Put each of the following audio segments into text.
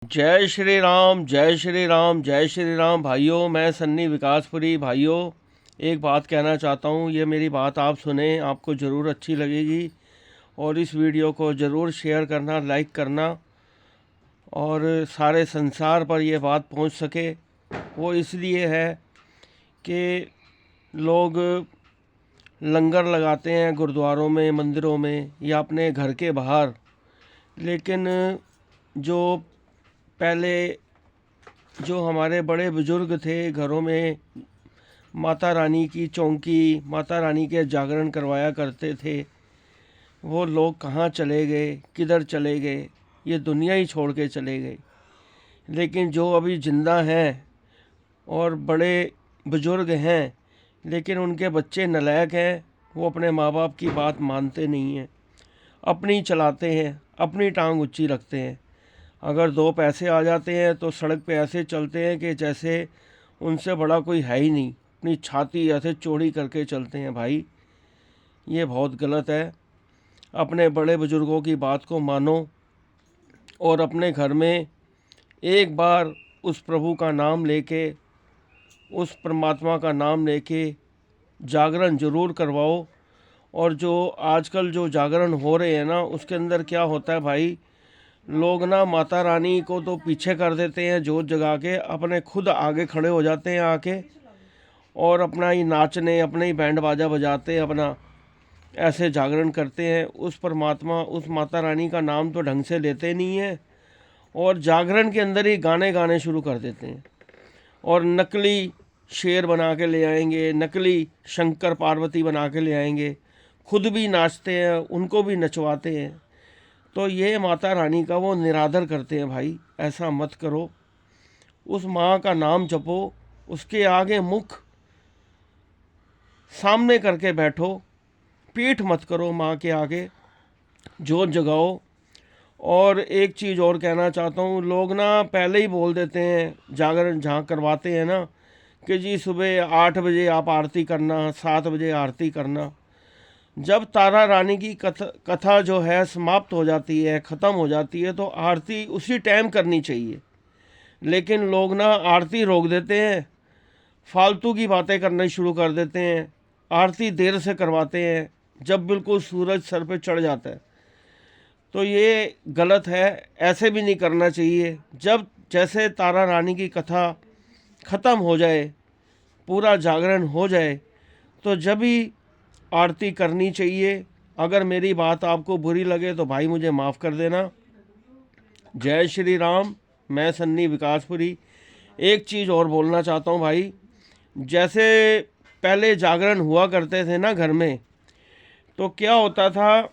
जय श्री राम, जय श्री राम, जय श्री राम। भाइयों, मैं सन्नी विकासपुरी। भाइयों, एक बात कहना चाहता हूँ। ये मेरी बात आप सुने, आपको ज़रूर अच्छी लगेगी और इस वीडियो को ज़रूर शेयर करना, लाइक करना और सारे संसार पर ये बात पहुँच सके। वो इसलिए है कि लोग लंगर लगाते हैं गुरुद्वारों में, मंदिरों में या अपने घर के बाहर, लेकिन जो पहले जो हमारे बड़े बुजुर्ग थे, घरों में माता रानी की चौकी, माता रानी के जागरण करवाया करते थे, वो लोग कहाँ चले गए, किधर चले गए? ये दुनिया ही छोड़ के चले गए। लेकिन जो अभी ज़िंदा हैं और बड़े बुजुर्ग हैं, लेकिन उनके बच्चे नालायक हैं, वो अपने माँ बाप की बात मानते नहीं हैं, अपनी चलाते हैं, अपनी टांग ऊंची रखते हैं। अगर दो पैसे आ जाते हैं तो सड़क पे ऐसे चलते हैं कि जैसे उनसे बड़ा कोई है ही नहीं, अपनी छाती ऐसे चौड़ी करके चलते हैं। भाई, ये बहुत गलत है। अपने बड़े बुजुर्गों की बात को मानो और अपने घर में एक बार उस प्रभु का नाम लेके, उस परमात्मा का नाम लेके जागरण ज़रूर करवाओ। और जो आजकल जो जागरण हो रहे हैं ना, उसके अंदर क्या होता है भाई, लोग ना माता रानी को तो पीछे कर देते हैं जोत जगा के, अपने खुद आगे खड़े हो जाते हैं आके और अपना ही नाचने, अपने ही बैंड बाजा बजाते हैं, अपना ऐसे जागरण करते हैं। उस परमात्मा, उस माता रानी का नाम तो ढंग से लेते नहीं हैं और जागरण के अंदर ही गाने गाने शुरू कर देते हैं और नकली शेर बना के ले आएंगे, नकली शंकर पार्वती बना के ले आएंगे, खुद भी नाचते हैं, उनको भी नचवाते हैं। तो ये माता रानी का वो निरादर करते हैं। भाई, ऐसा मत करो। उस माँ का नाम जपो, उसके आगे मुख सामने करके बैठो, पीठ मत करो माँ के आगे, जोत जगाओ। और एक चीज़ और कहना चाहता हूँ, लोग ना पहले ही बोल देते हैं, जागरण जहाँ करवाते हैं ना, कि जी सुबह 8 बजे आप आरती करना, 7 बजे आरती करना। जब तारा रानी की कथा जो है समाप्त हो जाती है, ख़त्म हो जाती है, तो आरती उसी टाइम करनी चाहिए। लेकिन लोग ना आरती रोक देते हैं, फालतू की बातें करना शुरू कर देते हैं, आरती देर से करवाते हैं जब बिल्कुल सूरज सर पे चढ़ जाता है। तो ये गलत है, ऐसे भी नहीं करना चाहिए। जब जैसे तारा रानी की कथा ख़त्म हो जाए, पूरा जागरण हो जाए, तो जब ही आरती करनी चाहिए। अगर मेरी बात आपको बुरी लगे तो भाई मुझे माफ़ कर देना। जय श्री राम। मैं सन्नी विकासपुरी। एक चीज़ और बोलना चाहता हूँ भाई, जैसे पहले जागरण हुआ करते थे ना घर में, तो क्या होता था,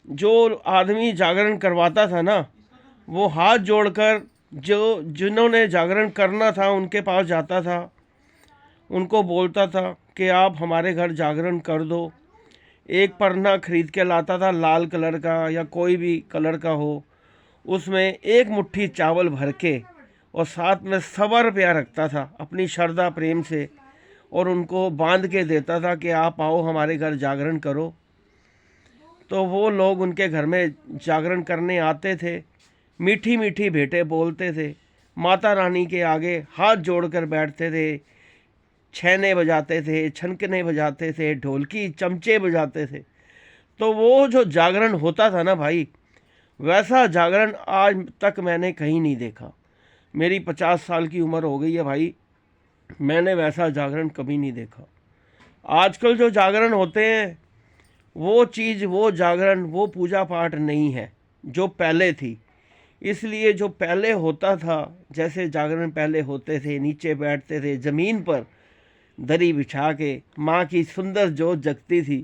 जो आदमी जागरण करवाता था ना, वो हाथ जोड़कर जो जिन्होंने जागरण करना था उनके पास जाता था, उनको बोलता था कि आप हमारे घर जागरण कर दो। एक परना खरीद के लाता था, लाल कलर का या कोई भी कलर का हो, उसमें एक मुट्ठी चावल भर के और साथ में 1.25 रुपया रखता था अपनी श्रद्धा प्रेम से, और उनको बांध के देता था कि आप आओ हमारे घर जागरण करो। तो वो लोग उनके घर में जागरण करने आते थे, मीठी मीठी भेंटें बोलते थे, माता रानी के आगे हाथ जोड़कर बैठते थे, छैने बजाते थे, छनकने बजाते थे, ढोलकी चमचे बजाते थे। तो वो जो जागरण होता था ना भाई, वैसा जागरण आज तक मैंने कहीं नहीं देखा। मेरी 50 साल की उम्र हो गई है भाई, मैंने वैसा जागरण कभी नहीं देखा। आजकल जो जागरण होते हैं, वो चीज़, वो जागरण, वो पूजा पाठ नहीं है जो पहले थी। इसलिए जो पहले होता था, जैसे जागरण पहले होते थे, नीचे बैठते थे ज़मीन पर दरी बिछा के, माँ की सुंदर जोत जगती थी,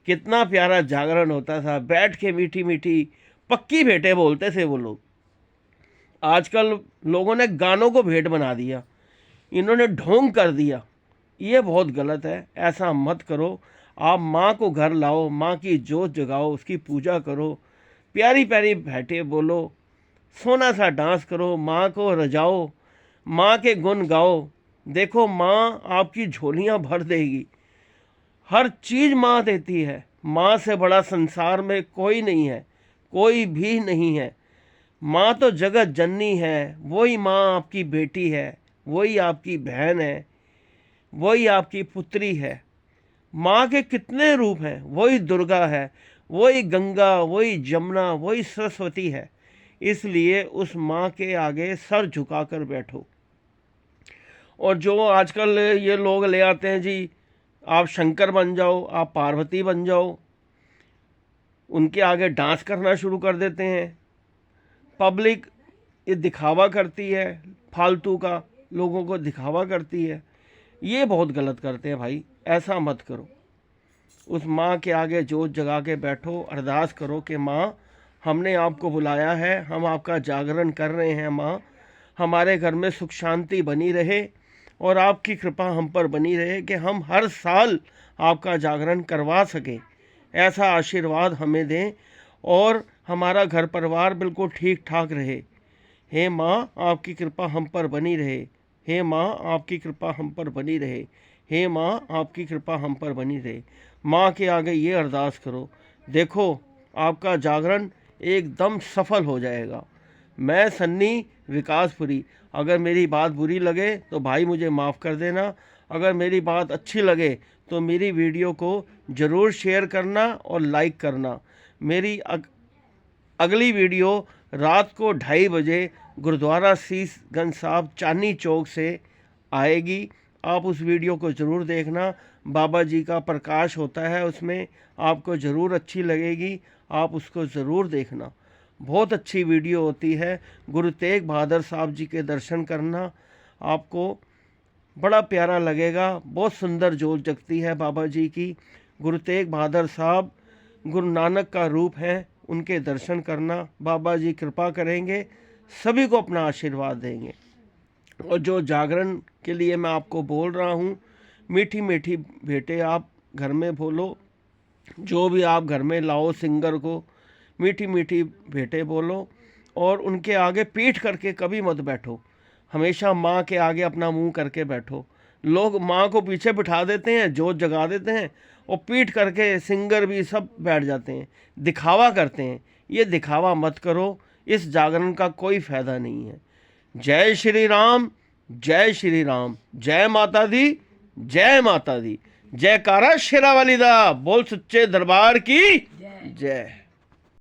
कितना प्यारा जागरण होता था। बैठ के मीठी मीठी पक्की भेंटें बोलते थे वो लोग। आजकल लोगों ने गानों को भेंट बना दिया, इन्होंने ढोंग कर दिया। ये बहुत गलत है, ऐसा मत करो। आप माँ को घर लाओ, माँ की जोत जगाओ, उसकी पूजा करो, प्यारी प्यारी भेंटें बोलो, सोना सा डांस करो, माँ को रजाओ, माँ के गुण गाओ। देखो, माँ आपकी झोलियाँ भर देगी। हर चीज़ माँ देती है। माँ से बड़ा संसार में कोई नहीं है, कोई भी नहीं है। माँ तो जगत जननी है, वही माँ आपकी बेटी है, वही आपकी बहन है, वही आपकी पुत्री है। माँ के कितने रूप हैं, वही दुर्गा है, वही गंगा, वही जमुना, वही सरस्वती है। इसलिए उस माँ के आगे सर झुकाकर बैठो। और जो आजकल ये लोग ले आते हैं जी, आप शंकर बन जाओ, आप पार्वती बन जाओ, उनके आगे डांस करना शुरू कर देते हैं। पब्लिक ये दिखावा करती है, फालतू का लोगों को दिखावा करती है। ये बहुत गलत करते हैं भाई, ऐसा मत करो। उस माँ के आगे जोत जगा के बैठो, अरदास करो कि माँ हमने आपको बुलाया है, हम आपका जागरण कर रहे हैं। माँ हमारे घर में सुख शांति बनी रहे और आपकी कृपा हम पर बनी रहे कि हम हर साल आपका जागरण करवा सकें। ऐसा आशीर्वाद हमें दें और हमारा घर परिवार बिल्कुल ठीक ठाक रहे। हे माँ आपकी कृपा हम पर बनी रहे। हे माँ आपकी कृपा हम पर बनी रहे। हे माँ आपकी कृपा हम पर बनी रहे। माँ के आगे ये अरदास करो, देखो आपका जागरण एकदम सफल हो जाएगा। मैं सन्नी विकासपुरी, अगर मेरी बात बुरी लगे तो भाई मुझे माफ़ कर देना। अगर मेरी बात अच्छी लगे तो मेरी वीडियो को ज़रूर शेयर करना और लाइक करना। मेरी अगली वीडियो रात को 2:30 बजे गुरुद्वारा शीशगंज साहब चांदनी चौक से आएगी। आप उस वीडियो को ज़रूर देखना। बाबा जी का प्रकाश होता है उसमें, आपको ज़रूर अच्छी लगेगी, आप उसको ज़रूर देखना। बहुत अच्छी वीडियो होती है। गुरु तेग बहादुर साहब जी के दर्शन करना, आपको बड़ा प्यारा लगेगा। बहुत सुंदर जोत जगती है बाबा जी की। गुरु तेग बहादुर साहब गुरु नानक का रूप है, उनके दर्शन करना। बाबा जी कृपा करेंगे, सभी को अपना आशीर्वाद देंगे। और जो जागरण के लिए मैं आपको बोल रहा हूँ, मीठी मीठी भेंटें आप घर में बोलो। जो भी आप घर में लाओ सिंगर को, मीठी मीठी भेंटें बोलो और उनके आगे पीठ करके कभी मत बैठो। हमेशा माँ के आगे अपना मुंह करके बैठो। लोग माँ को पीछे बिठा देते हैं, जोत जगा देते हैं और पीठ करके सिंगर भी सब बैठ जाते हैं, दिखावा करते हैं। ये दिखावा मत करो, इस जागरण का कोई फ़ायदा नहीं है। जय श्री राम, जय श्री राम, जय माता दी, जय माता दी। जयकारा शेरा वाली दा, बोल सच्चे दरबार की जय।